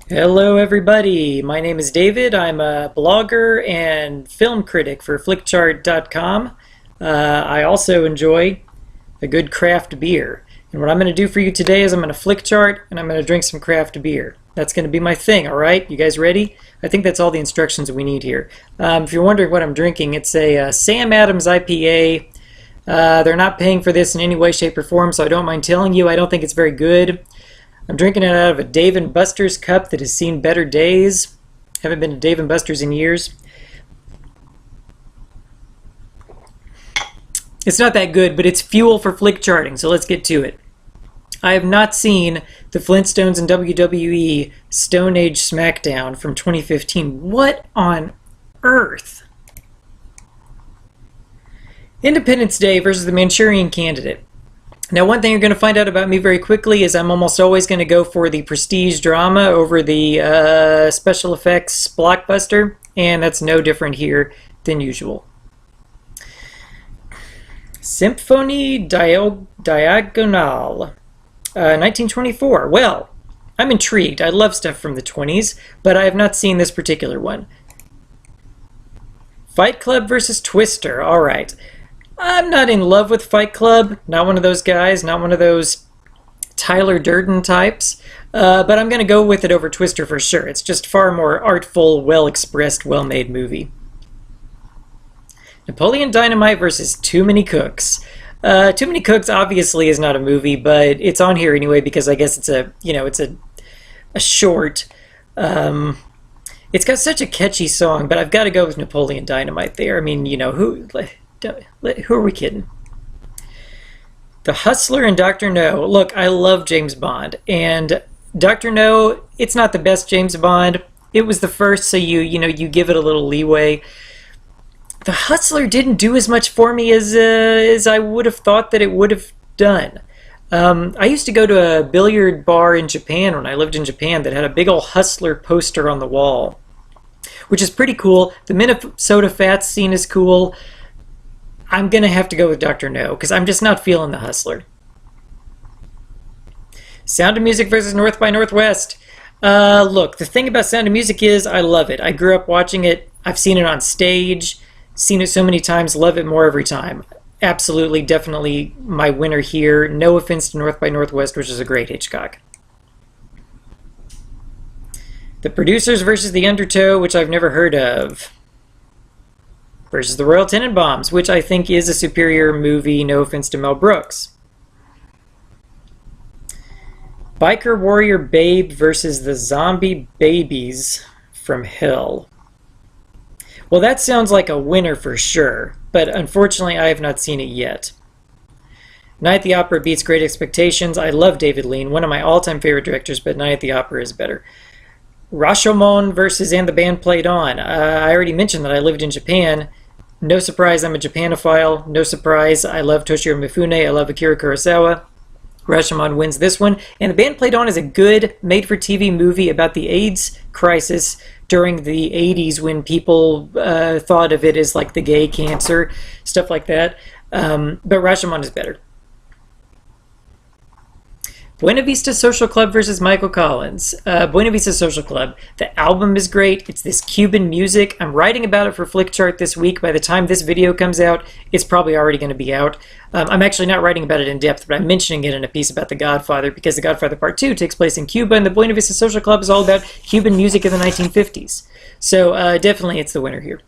Hello everybody, my name is David. I'm a blogger and film critic for Flickchart.com. I also enjoy a good craft beer. And what I'm going to do for you today is I'm going to flick chart and I'm going to drink some craft beer. That's going to be my thing, alright? You guys ready? I think that's all the instructions we need here. If you're wondering what I'm drinking, it's a Sam Adams IPA. They're not paying for this in any way, shape, or form, so I don't mind telling you I don't think it's very good. I'm drinking it out of a Dave & Buster's cup that has seen better days. Haven't been to Dave & Buster's in years. It's not that good, but it's fuel for flick charting, so let's get to it. I have not seen the Flintstones and WWE Stone Age SmackDown from 2015. What on earth? Independence Day versus the Manchurian Candidate. Now, one thing you're going to find out about me very quickly is I'm almost always going to go for the prestige drama over the special effects blockbuster, and that's no different here than usual. Symphonie Diagonale, 1924. Well, I'm intrigued. I love stuff from the 20s, but I have not seen this particular one. Fight Club versus Twister. All right. I'm not in love with Fight Club, not one of those guys, not one of those Tyler Durden types, but I'm going to go with it over Twister for sure. It's just far more artful, well-expressed, well-made movie. Napoleon Dynamite versus Too Many Cooks. Too Many Cooks obviously is not a movie, but it's on here anyway because I guess it's a short. It's got such a catchy song, but I've got to go with Napoleon Dynamite there. I mean, who are we kidding? The Hustler and Dr. No. Look, I love James Bond, and Dr. No, it's not the best James Bond. It was the first, so you give it a little leeway. The Hustler didn't do as much for me as I would have thought that it would have done. I used to go to a billiard bar in Japan when I lived in Japan that had a big old Hustler poster on the wall, which is pretty cool. The Minnesota Fats scene is cool. I'm going to have to go with Dr. No, because I'm just not feeling the Hustler. Sound of Music versus North by Northwest. Look, the thing about Sound of Music is I love it. I grew up watching it. I've seen it on stage, seen it so many times, love it more every time. Absolutely, definitely my winner here. No offense to North by Northwest, which is a great Hitchcock. The Producers versus the Undertow, which I've never heard of. Versus the Royal Tenenbaums, which I think is a superior movie, no offense to Mel Brooks. Biker Warrior Babe versus the Zombie Babies from Hell. Well, that sounds like a winner for sure, but unfortunately I have not seen it yet. Night at the Opera beats Great Expectations. I love David Lean, one of my all-time favorite directors, but Night at the Opera is better. Rashomon versus And the Band Played On. I already mentioned that I lived in Japan. No surprise, I'm a Japanophile. No surprise, I love Toshiro Mifune. I love Akira Kurosawa. Rashomon wins this one. And The Band Played On is a good made-for-TV movie about the AIDS crisis during the 80s when people thought of it as like the gay cancer, stuff like that. But Rashomon is better. Buena Vista Social Club versus Michael Collins. Buena Vista Social Club. The album is great. It's this Cuban music. I'm writing about it for Flickchart this week. By the time this video comes out, it's probably already going to be out. I'm actually not writing about it in depth, but I'm mentioning it in a piece about The Godfather because The Godfather Part 2 takes place in Cuba, and the Buena Vista Social Club is all about Cuban music in the 1950s. So definitely it's the winner here.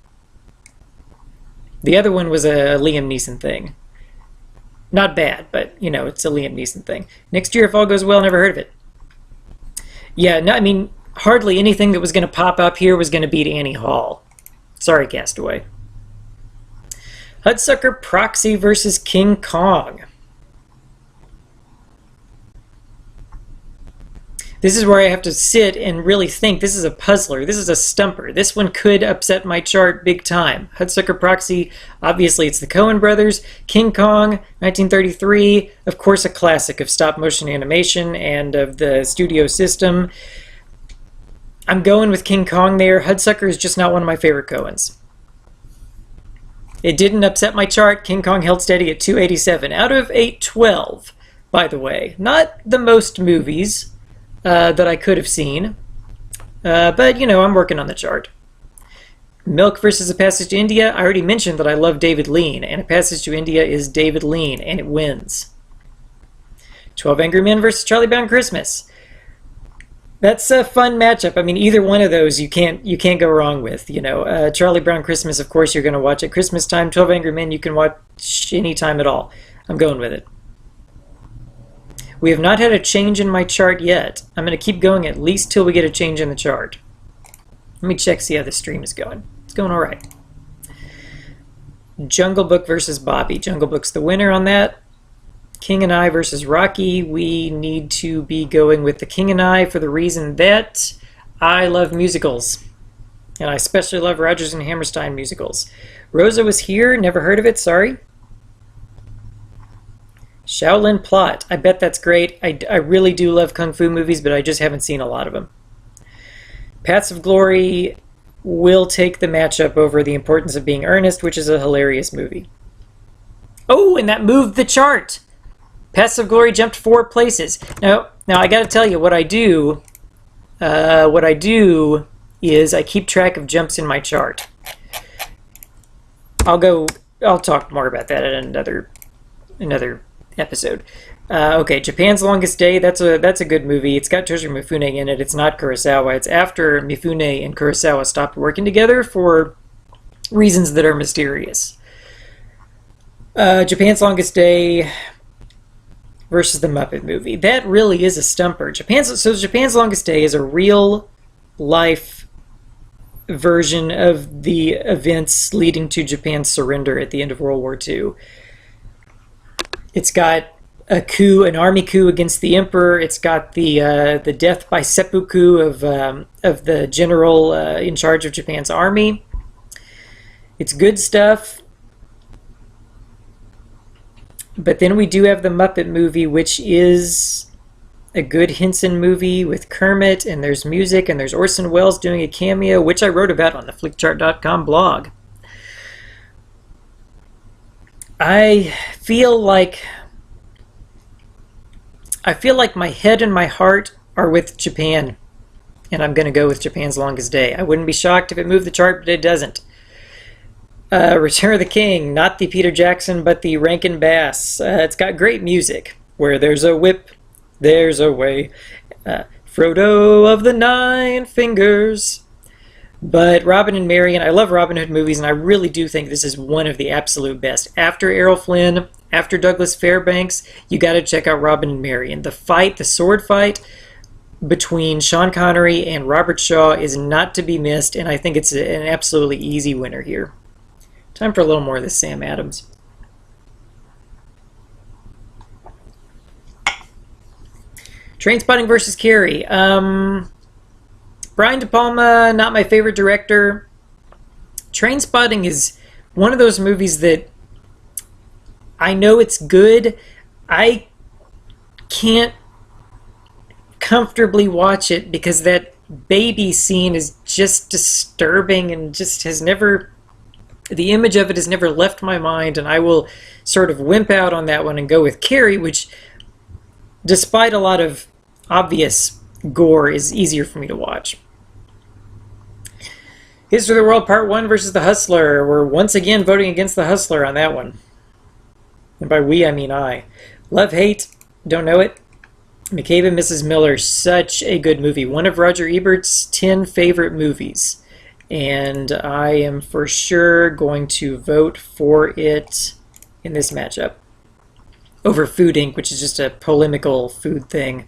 The other one was a Liam Neeson thing. Not bad, but, it's a Liam Neeson thing. Next Year, If All Goes Well, never heard of it. Yeah, no, I mean, hardly anything that was going to pop up here was going to beat Annie Hall. Sorry, Castaway. Hudsucker Proxy versus King Kong. This is where I have to sit and really think. This is a puzzler. This is a stumper. This one could upset my chart big time. Hudsucker Proxy, obviously it's the Coen brothers. King Kong, 1933, of course a classic of stop-motion animation and of the studio system. I'm going with King Kong there. Hudsucker is just not one of my favorite Coens. It didn't upset my chart. King Kong held steady at 287 out of 812, by the way. Not the most movies that I could have seen. But, I'm working on the chart. Milk versus A Passage to India. I already mentioned that I love David Lean, and A Passage to India is David Lean, and it wins. 12 Angry Men versus Charlie Brown Christmas. That's a fun matchup. I mean, either one of those you can't go wrong with. Charlie Brown Christmas, of course, you're going to watch at Christmas time. 12 Angry Men, you can watch any time at all. I'm going with it. We have not had a change in my chart yet. I'm going to keep going at least till we get a change in the chart. Let me check, see how the stream is going. It's going all right. Jungle Book versus Bobby. Jungle Book's the winner on that. King and I versus Rocky. We need to be going with the King and I for the reason that I love musicals. And I especially love Rodgers and Hammerstein musicals. Rosa was here. Never heard of it. Sorry. Shaolin Plot. I bet that's great. I really do love Kung Fu movies, but I just haven't seen a lot of them. Paths of Glory will take the matchup over The Importance of Being Earnest, which is a hilarious movie. Oh, and that moved the chart! Paths of Glory jumped 4 places. Now I got to tell you, what I do is I keep track of jumps in my chart. I'll talk more about that in another episode. Okay, Japan's Longest Day. That's a good movie. It's got Toshiro Mifune in it. It's not Kurosawa. It's after Mifune and Kurosawa stopped working together for reasons that are mysterious. Japan's Longest Day versus the Muppet movie. That really is a stumper. Japan's Longest Day is a real life version of the events leading to Japan's surrender at the end of World War II. It's got a coup, an army coup against the emperor. It's got the death by seppuku of the general in charge of Japan's army. It's good stuff. But then we do have the Muppet movie, which is a good Henson movie with Kermit, and there's music, and there's Orson Welles doing a cameo, which I wrote about on the Flickchart.com blog. I feel like my head and my heart are with Japan, and I'm going to go with Japan's Longest Day. I wouldn't be shocked if it moved the chart, but it doesn't. Return of the King, not the Peter Jackson, but the Rankin Bass. It's got great music. Where there's a whip, there's a way. Frodo of the Nine Fingers. But Robin and Marion, I love Robin Hood movies, and I really do think this is one of the absolute best. After Errol Flynn, after Douglas Fairbanks, you got to check out Robin and Marion. The fight, the sword fight between Sean Connery and Robert Shaw is not to be missed, and I think it's an absolutely easy winner here. Time for a little more of this Sam Adams. Trainspotting versus Carrie. Brian De Palma, not my favorite director. Trainspotting is one of those movies that I know it's good. I can't comfortably watch it because that baby scene is just disturbing and just has never... The image of it has never left my mind, and I will sort of wimp out on that one and go with Carrie, which, despite a lot of obvious gore, is easier for me to watch. History of the World Part 1 versus The Hustler. We're once again voting against The Hustler on that one. And by we, I mean I. Love, Hate, don't know it. McCabe and Mrs. Miller, such a good movie. One of Roger Ebert's 10 favorite movies. And I am for sure going to vote for it in this matchup over Food Inc., which is just a polemical food thing.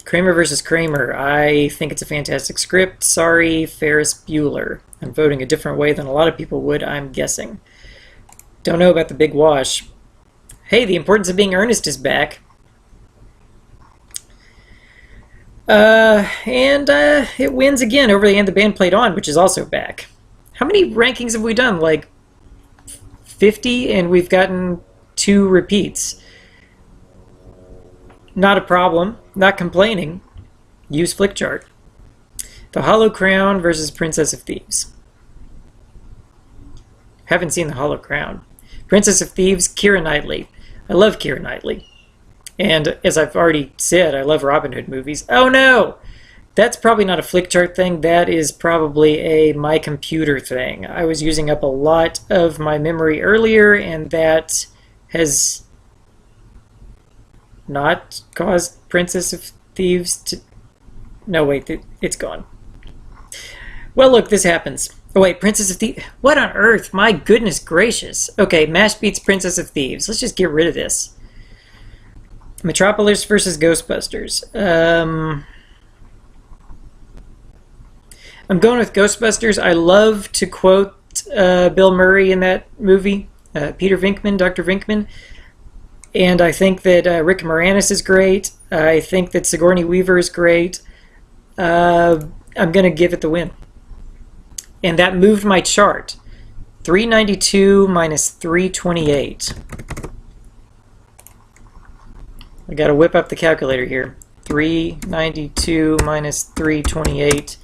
Kramer versus Kramer. I think it's a fantastic script. Sorry, Ferris Bueller. I'm voting a different way than a lot of people would, I'm guessing. Don't know about the Big Wash. Hey, The Importance of Being Earnest is back. And it wins again over And the Band Played On, which is also back. How many rankings have we done? Like 50, and we've gotten 2 repeats. Not a problem. Not complaining. Use Flickchart. The Hollow Crown versus Princess of Thieves. Haven't seen The Hollow Crown. Princess of Thieves, Keira Knightley. I love Keira Knightley. And as I've already said, I love Robin Hood movies. Oh no! That's probably not a Flickchart thing. That is probably a my computer thing. I was using up a lot of my memory earlier, and that has not caused Princess of Thieves to... No, wait, it's gone. Well, look, this happens. Oh, wait, Princess of Thieves... What on earth? My goodness gracious. Okay, MASH beats Princess of Thieves. Let's just get rid of this. Metropolis versus Ghostbusters. I'm going with Ghostbusters. I love to quote Bill Murray in that movie, Peter Venkman, Dr. Venkman. And I think that Rick Moranis is great. I think that Sigourney Weaver is great. I'm going to give it the win. And that moved my chart. 392 minus 328. I got to whip up the calculator here. 392 minus 328.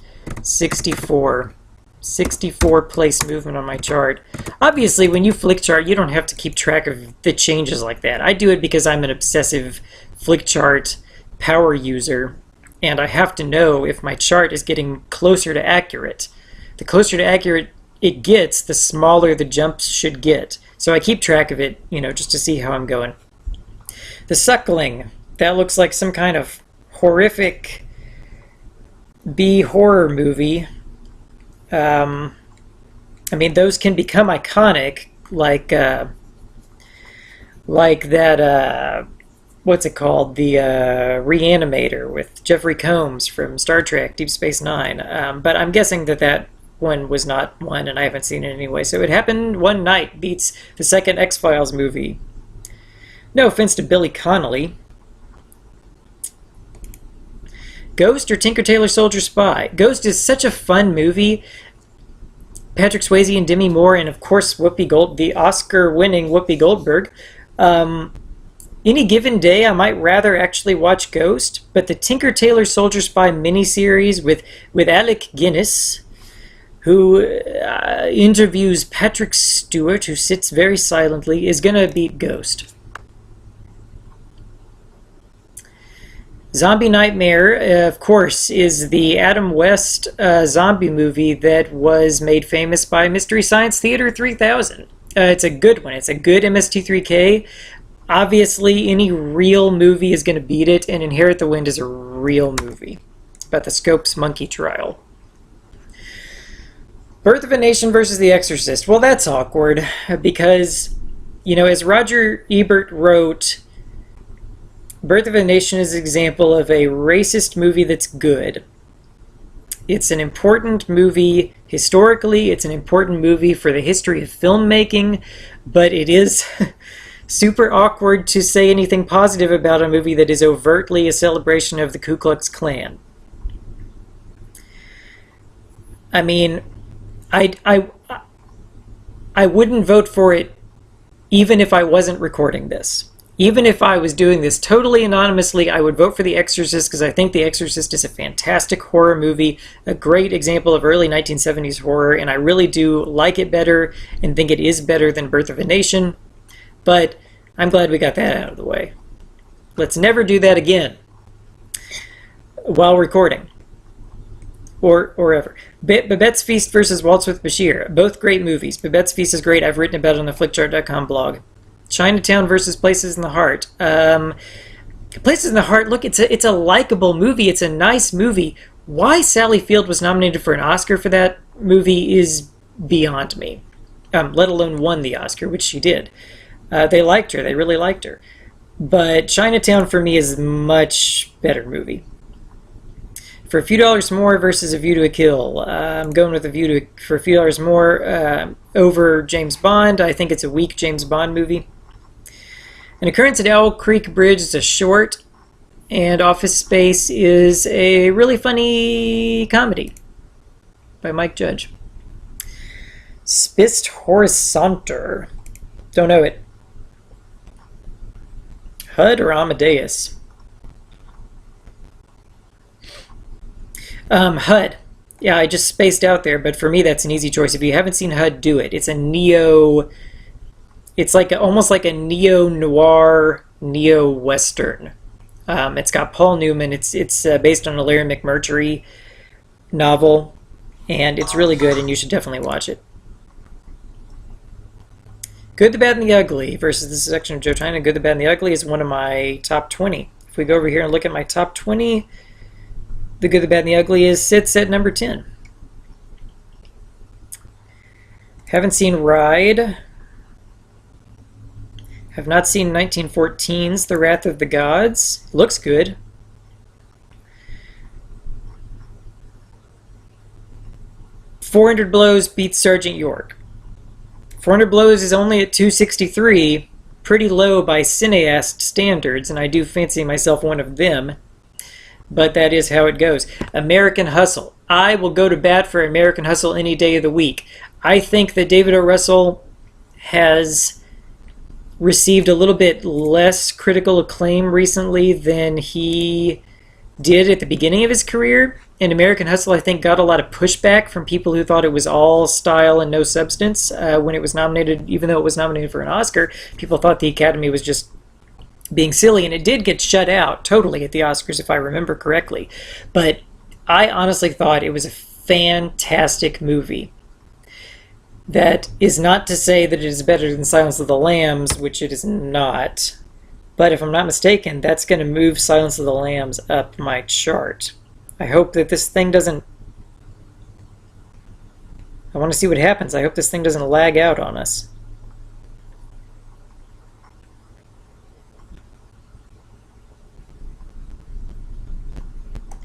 64. 64 place movement on my chart. Obviously, when you Flickchart, you don't have to keep track of the changes like that. I do it because I'm an obsessive Flickchart power user, and I have to know if my chart is getting closer to accurate. The closer to accurate it gets, the smaller the jumps should get. So I keep track of it, just to see how I'm going. The Suckling. That looks like some kind of horrific B-horror movie. I mean, those can become iconic, like that, what's it called? The Reanimator with Jeffrey Combs from Star Trek Deep Space Nine. But I'm guessing that one was not one, and I haven't seen it anyway. So It Happened One Night beats the second X-Files movie. No offense to Billy Connolly. Ghost or Tinker Tailor Soldier Spy? Ghost is such a fun movie. Patrick Swayze and Demi Moore, and of course the Oscar-winning Whoopi Goldberg. Any given day, I might rather actually watch Ghost, but the Tinker Tailor Soldier Spy miniseries with Alec Guinness, who interviews Patrick Stewart, who sits very silently, is gonna beat Ghost. Zombie Nightmare, of course, is the Adam West zombie movie that was made famous by Mystery Science Theater 3000. It's a good one. It's a good MST3K. Obviously, any real movie is going to beat it, and Inherit the Wind is a real movie. It's about the Scopes monkey trial. Birth of a Nation versus The Exorcist. Well, that's awkward, because, as Roger Ebert wrote, Birth of a Nation is an example of a racist movie that's good. It's an important movie historically, it's an important movie for the history of filmmaking, but it is super awkward to say anything positive about a movie that is overtly a celebration of the Ku Klux Klan. I mean, I wouldn't vote for it even if I wasn't recording this. Even if I was doing this totally anonymously, I would vote for The Exorcist because I think The Exorcist is a fantastic horror movie, a great example of early 1970s horror, and I really do like it better and think it is better than Birth of a Nation. But I'm glad we got that out of the way. Let's never do that again while recording. Or ever. Babette's Feast versus Waltz with Bashir. Both great movies. Babette's Feast is great. I've written about it on the Flickchart.com blog. Chinatown versus Places in the Heart. Places in the Heart, look, it's a likable movie. It's a nice movie. Why Sally Field was nominated for an Oscar for that movie is beyond me. Let alone won the Oscar, which she did. They liked her. They really liked her. But Chinatown, for me, is a much better movie. For a few dollars more versus A View to a Kill, I'm going with for a few dollars more over James Bond. I think it's a weak James Bond movie. An Occurrence at Owl Creek Bridge is a short, and Office Space is a really funny comedy by Mike Judge. Spist Horizonter. Don't know it. HUD or Amadeus? HUD. Yeah, I just spaced out there, but for me that's an easy choice. If you haven't seen HUD, do it. It's a neo... It's like almost like a neo-noir, neo-western. It's got Paul Newman. It's based on a Larry McMurtry novel, and it's really good, and you should definitely watch it. Good, the Bad, and the Ugly versus this section of Joe China. Good, the Bad, and the Ugly is one of my top 20. If we go over here and look at my top 20, The Good, the Bad, and the Ugly sits at number 10. Haven't seen Ride. Have not seen 1914's The Wrath of the Gods. Looks good. "400 Blows" beats Sergeant York. 400 Blows is only at 263, pretty low by cineast standards, and I do fancy myself one of them, but that is how it goes. American Hustle. I will go to bat for American Hustle any day of the week. I think that David O. Russell has received a little bit less critical acclaim recently than he did at the beginning of his career. And American Hustle, I think, got a lot of pushback from people who thought it was all style and no substance when it was nominated, even though it was nominated for an Oscar. People thought the Academy was just being silly, and it did get shut out totally at the Oscars, if I remember correctly. But I honestly thought it was a fantastic movie. That is not to say that it is better than Silence of the Lambs, which it is not. But if I'm not mistaken, that's going to move Silence of the Lambs up my chart. I hope that this thing doesn't... I want to see what happens. I hope this thing doesn't lag out on us.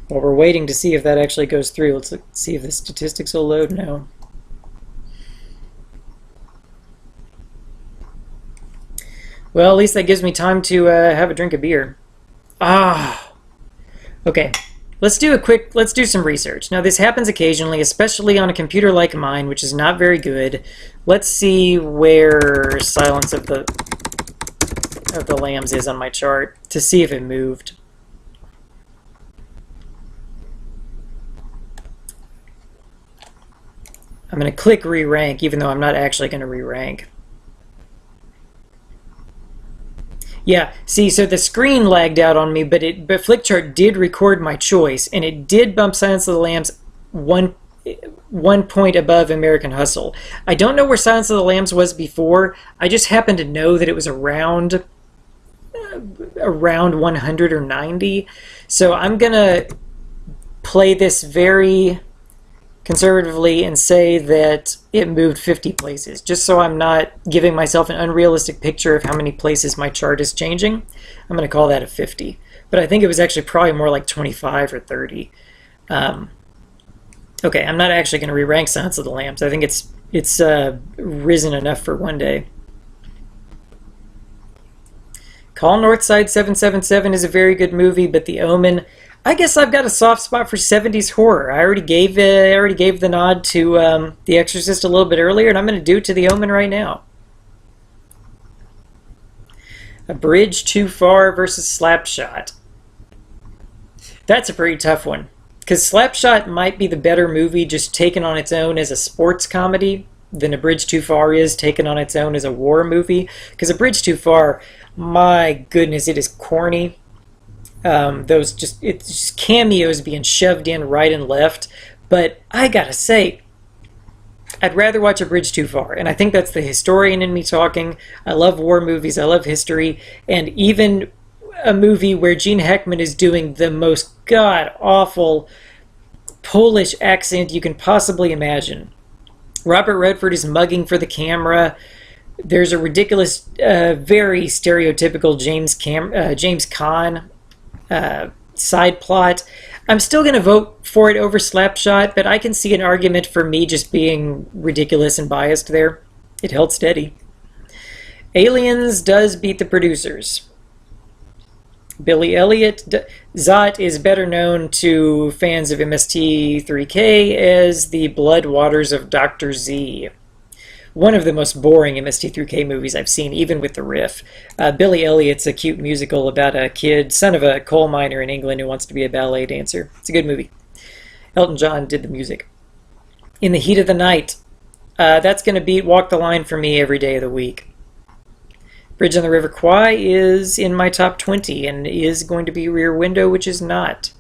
Well, we're waiting to see if that actually goes through. Let's see if the statistics will load now. Well, at least that gives me time to have a drink of beer. Okay. Let's do some research. Now, this happens occasionally, especially on a computer like mine, which is not very good. Let's see where Silence of the Lambs is on my chart to see if it moved. I'm going to click re-rank, even though I'm not actually going to re-rank. Yeah, see, so the screen lagged out on me, but Flickchart did record my choice, and it did bump Silence of the Lambs one point above American Hustle. I don't know where Silence of the Lambs was before. I just happen to know that it was around 100 or 90. So I'm going to play this very conservatively and say that it moved 50 places, just so I'm not giving myself an unrealistic picture of how many places my chart is changing. I'm going to call that a 50, but I think it was actually probably more like 25 or 30. Okay, I'm not actually going to re-rank Silence of the Lambs. I think it's risen enough for one day. Call Northside 777 is a very good movie, but The Omen, I guess I've got a soft spot for 70s horror. I already gave the nod to The Exorcist a little bit earlier, and I'm going to do it to The Omen right now. A Bridge Too Far versus Slapshot. That's a pretty tough one, because Slapshot might be the better movie just taken on its own as a sports comedy than A Bridge Too Far is taken on its own as a war movie. Because A Bridge Too Far, my goodness, it is corny. It's just cameos being shoved in right and left. But I gotta say, I'd rather watch A Bridge Too Far. And I think that's the historian in me talking. I love war movies. I love history. And even a movie where Gene Hackman is doing the most god-awful Polish accent you can possibly imagine. Robert Redford is mugging for the camera. There's a ridiculous, very stereotypical James Caan side plot. I'm still going to vote for it over Slapshot, but I can see an argument for me just being ridiculous and biased there. It held steady. Aliens does beat The Producers. Billy Elliot. Zot is better known to fans of MST3K as the Blood Waters of Dr. Z. One of the most boring MST3K movies I've seen, even with the riff. Billy Elliot's a cute musical about a kid, son of a coal miner in England who wants to be a ballet dancer. It's a good movie. Elton John did the music. In the Heat of the Night. That's going to beat Walk the Line for me every day of the week. Bridge on the River Kwai is in my top 20 and is going to be Rear Window, which is not.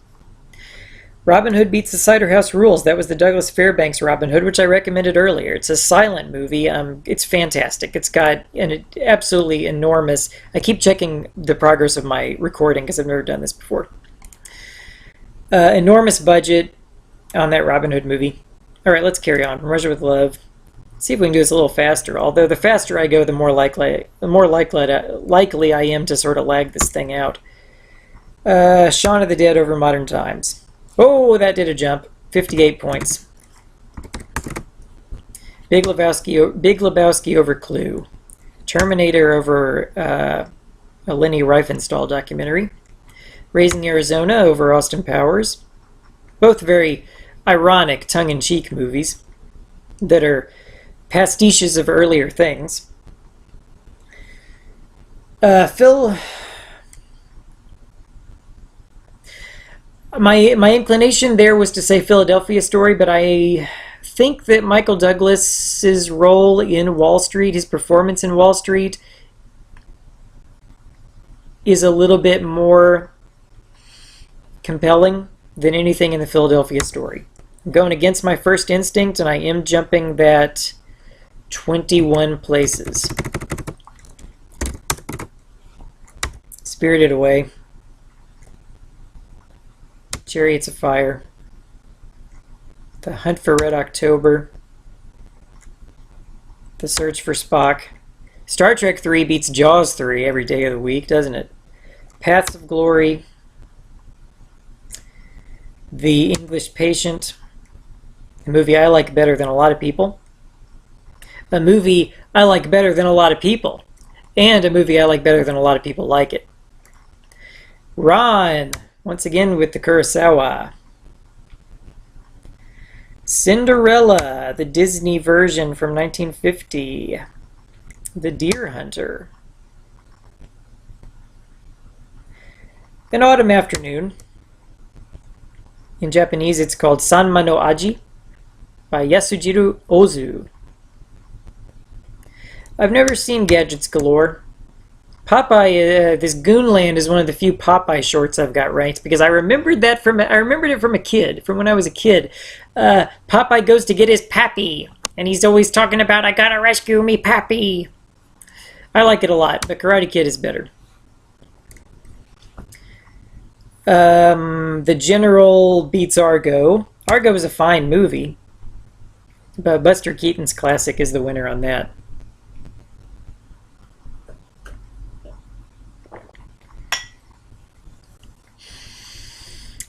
Robin Hood Beats the Cider House Rules. That was the Douglas Fairbanks Robin Hood, which I recommended earlier. It's a silent movie. It's fantastic. It's got an absolutely enormous... I keep checking the progress of my recording because I've never done this before. Enormous budget on that Robin Hood movie. All right, let's carry on. From Russia with Love. Let's see if we can do this a little faster. Although the faster I go, the more likely I am to sort of lag this thing out. Shaun of the Dead over Modern Times. Oh, that did a jump. 58 points. Big Lebowski over Clue. Terminator over a Leni Riefenstahl documentary. Raising Arizona over Austin Powers. Both very ironic, tongue-in-cheek movies that are pastiches of earlier things. Phil... My inclination there was to say Philadelphia Story, but I think that Michael Douglas's role in Wall Street, his performance in Wall Street, is a little bit more compelling than anything in the Philadelphia Story. I'm going against my first instinct, and I am jumping that 21 places. Spirited Away. Chariots of Fire, The Hunt for Red October, The Search for Spock. Star Trek 3 beats Jaws 3 every day of the week, doesn't it? Paths of Glory, The English Patient, a movie I like better than a lot of people. A movie I like better than a lot of people. And a movie I like better than a lot of people like it. Ron, once again with the Kurosawa. Cinderella, the Disney version from 1950. The Deer Hunter. An Autumn Afternoon. In Japanese it's called Sanma no Aji by Yasujiro Ozu. I've never seen Gadgets Galore. Popeye, this Goonland is one of the few Popeye shorts I've got ranked because I remembered it from a kid, from when I was a kid. Popeye goes to get his pappy, and he's always talking about, I gotta rescue me pappy. I like it a lot, but Karate Kid is better. The General beats Argo. Argo is a fine movie, but Buster Keaton's classic is the winner on that.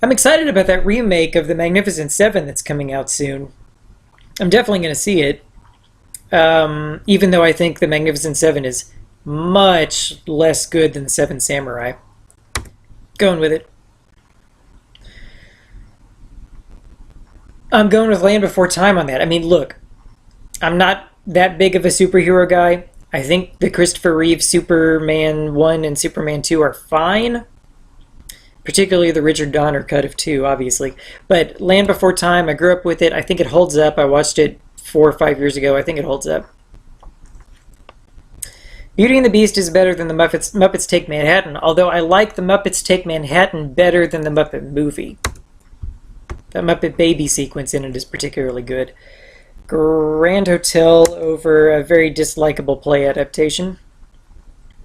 I'm excited about that remake of The Magnificent Seven that's coming out soon. I'm definitely going to see it, even though I think The Magnificent Seven is much less good than The Seven Samurai. Going with it. I'm going with Land Before Time on that. I mean, look, I'm not that big of a superhero guy. I think the Christopher Reeve Superman 1 and Superman 2 are fine. Particularly the Richard Donner cut of 2, obviously. But Land Before Time, I grew up with it. I think it holds up. I watched it 4 or 5 years ago. I think it holds up. Beauty and the Beast is better than the Muppets Take Manhattan, although I like the Muppets Take Manhattan better than the Muppet movie. The Muppet Baby sequence in it is particularly good. Grand Hotel over a very dislikable play adaptation.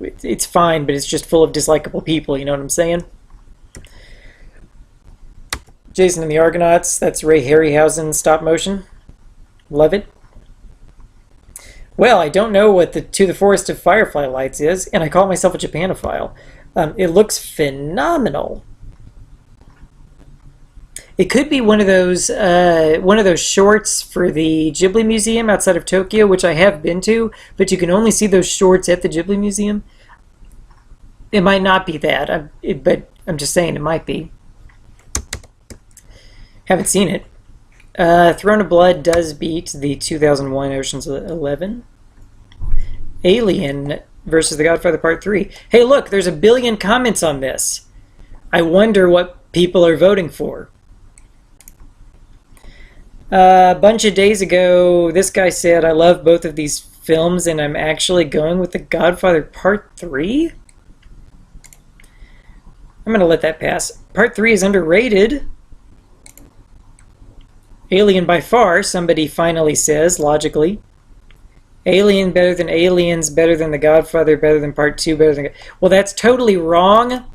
It's fine, but it's just full of dislikable people, you know what I'm saying? Jason and the Argonauts, that's Ray Harryhausen stop motion. Love it. Well, I don't know what the To the Forest of Firefly Lights is, and I call myself a Japanophile. It looks phenomenal. It could be one of those shorts for the Ghibli Museum outside of Tokyo, which I have been to, but you can only see those shorts at the Ghibli Museum. It might not be that, but I'm just saying it might be. Haven't seen it. Throne of Blood does beat the 2001 Ocean's 11. Alien versus The Godfather Part 3. Hey, look, there's 1 billion comments on this. I wonder what people are voting for. A bunch of days ago, this guy said, I love both of these films, and I'm actually going with The Godfather Part 3? I'm going to let that pass. Part 3 is underrated. Alien by far, somebody finally says, logically. Alien better than Aliens, better than The Godfather, better than Part 2, better than... Well, that's totally wrong,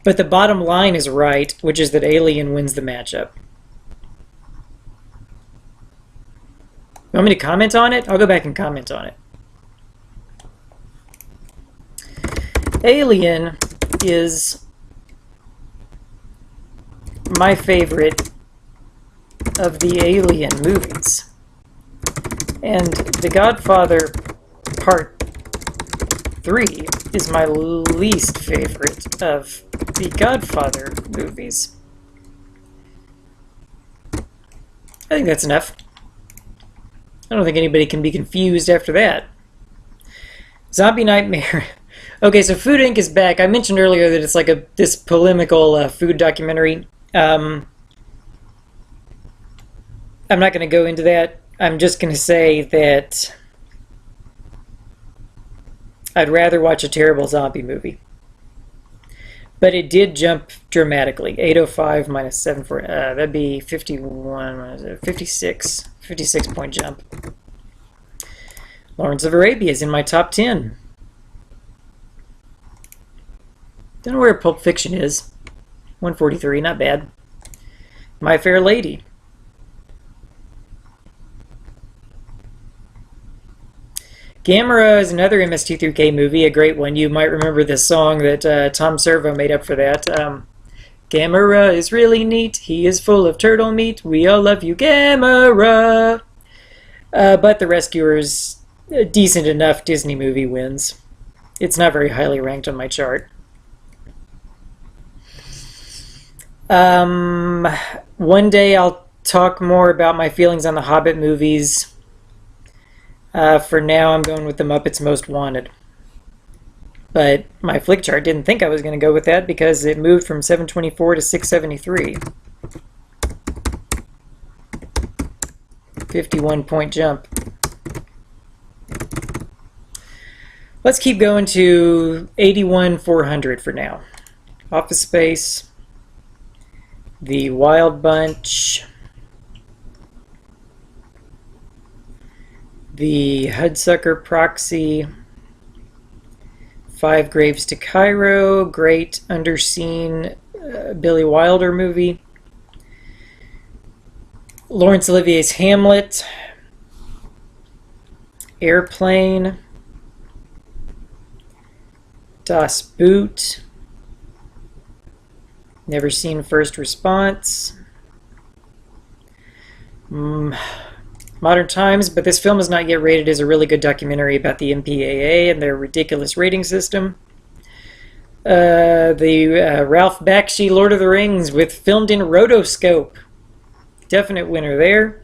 but the bottom line is right, which is that Alien wins the matchup. You want me to comment on it? I'll go back and comment on it. Alien is my favorite of the Alien movies. And The Godfather Part 3 is my least favorite of the Godfather movies. I think that's enough. I don't think anybody can be confused after that. Zombie Nightmare. Okay, so Food Inc. is back. I mentioned earlier that it's like this polemical food documentary. I'm not going to go into that. I'm just going to say that I'd rather watch a terrible zombie movie. But it did jump dramatically. 805 minus 74. That'd be 51, 56. 56-point jump. Lawrence of Arabia is in my top 10. Don't know where Pulp Fiction is. 143, not bad. My Fair Lady. Gamera is another MST3K movie, a great one. You might remember the song that Tom Servo made up for that. Gamera is really neat. He is full of turtle meat. We all love you, Gamera. But The Rescuers, a decent enough Disney movie, wins. It's not very highly ranked on my chart. One day I'll talk more about my feelings on the Hobbit movies. For now, I'm going with The Muppets Most Wanted. But my Flickchart didn't think I was going to go with that because it moved from 724 to 673. 51-point jump. Let's keep going to 81,400 for now. Office Space. The Wild Bunch. The Hudsucker Proxy. Five Graves to Cairo. Great underseen Billy Wilder movie. Laurence Olivier's Hamlet. Airplane. Das Boot. Never seen First Response. Modern Times, but this film is not yet rated as a really good documentary about the MPAA and their ridiculous rating system. The Ralph Bakshi Lord of the Rings filmed in rotoscope. Definite winner there.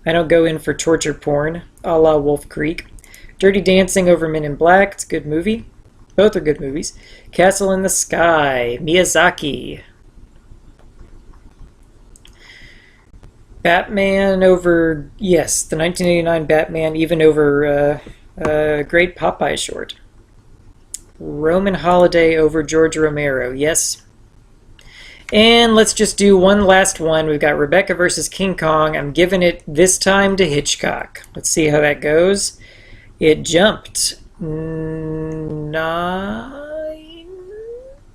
I don't go in for torture porn, a la Wolf Creek. Dirty Dancing over Men in Black, it's a good movie. Both are good movies. Castle in the Sky, Miyazaki. Batman over, yes, the 1989 Batman, even over a great Popeye short. Roman Holiday over George Romero, yes. And let's just do one last one. We've got Rebecca versus King Kong. I'm giving it this time to Hitchcock. Let's see how that goes. It jumped 9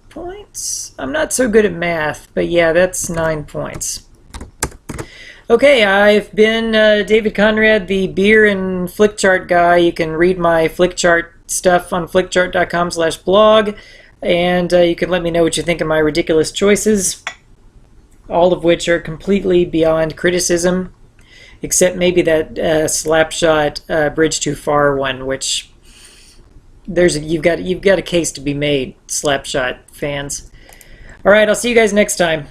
points. I'm not so good at math, but yeah, that's 9 points. Okay, I've been David Conrad, the beer and Flickchart guy. You can read my Flickchart stuff on flickchart.com/blog, and you can let me know what you think of my ridiculous choices, all of which are completely beyond criticism, except maybe that Slapshot Bridge Too Far one, which you've got a case to be made, Slapshot fans. All right, I'll see you guys next time.